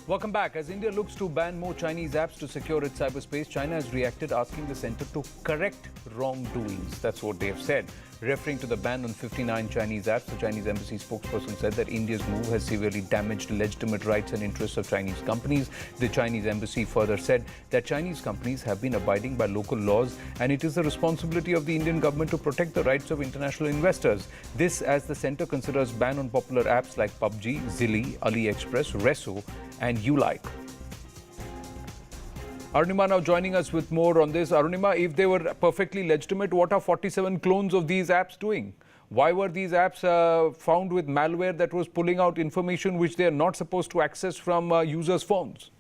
Welcome back. As India looks to ban more Chinese apps to secure its cyberspace, China has reacted, asking the centre to correct wrongdoings. That's what they have said. Referring to the ban on 59 Chinese apps, the Chinese embassy spokesperson said that India's move has severely damaged legitimate rights and interests of Chinese companies. The Chinese embassy further said that Chinese companies have been abiding by local laws and it is the responsibility of the Indian government to protect the rights of international investors. This as the centre considers ban on popular apps like PUBG, Zilli, AliExpress, Resso and YouLike. Arunima now joining us with more on this. Arunima, if they were perfectly legitimate, what are 47 clones of these apps doing? Why were these apps found with malware that was pulling out information which they are not supposed to access from users' phones?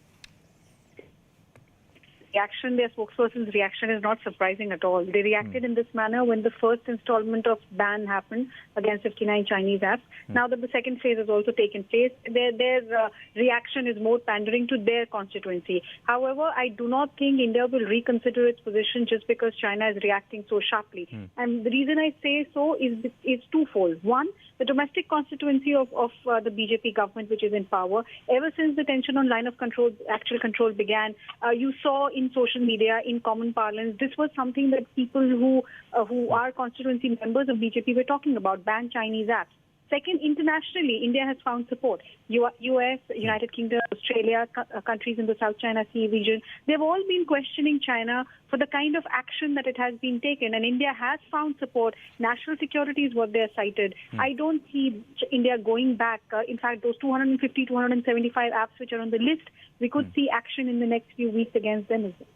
Their spokesperson's reaction is not surprising at all. They reacted in this manner when the first installment of ban happened against 59 Chinese apps. Now that the second phase has also taken place, their reaction is more pandering to their constituency. However, I do not think India will reconsider its position just because China is reacting so sharply. And the reason I say so is twofold. One, the domestic constituency of the BJP government, which is in power, ever since the tension on line of control, actual control began, you saw in social media, in common parlance, this was something that people who are constituency members of BJP were talking about, ban Chinese apps. Second, internationally, India has found support. US, United Kingdom, Australia, countries in the South China Sea region, they've all been questioning China for the kind of action that it has been taken. And India has found support. National security is what they are cited. I don't see India going back. In fact, those 250, 275 apps which are on the list, we could see action in the next few weeks against them as well.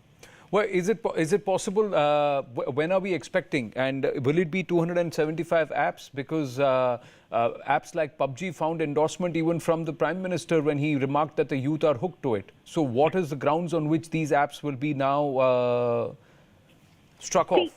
Well, is it possible? When are we expecting? And will it be 275 apps? Because apps like PUBG found endorsement even from the Prime Minister when he remarked that the youth are hooked to it. So what is the grounds on which these apps will be now struck off?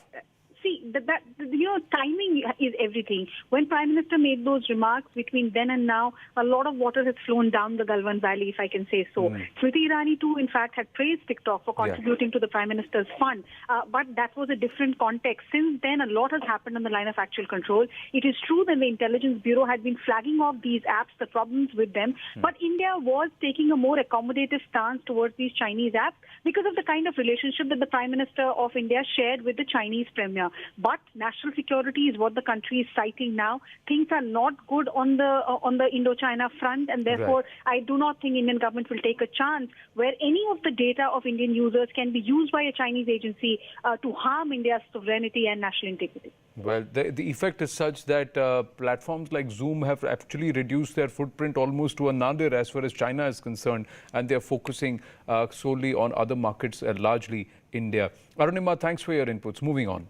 Timing is everything. When Prime Minister made those remarks, between then and now, a lot of water has flown down the Galwan Valley, if I can say so. Smriti Irani too, in fact, had praised TikTok for contributing to the Prime Minister's fund. But that was a different context. Since then, a lot has happened on the line of actual control. It is true that the Intelligence Bureau had been flagging off these apps, the problems with them. But India was taking a more accommodative stance towards these Chinese apps because of the kind of relationship that the Prime Minister of India shared with the Chinese Premier. But national security is what the country is citing now. Things are not good on the Indo-China front, and therefore I do not think Indian government will take a chance where any of the data of Indian users can be used by a Chinese agency to harm India's sovereignty and national integrity. Well, the effect is such that platforms like Zoom have actually reduced their footprint almost to a nadir as far as China is concerned, and they're focusing solely on other markets, largely India. Arunima, thanks for your inputs. Moving on.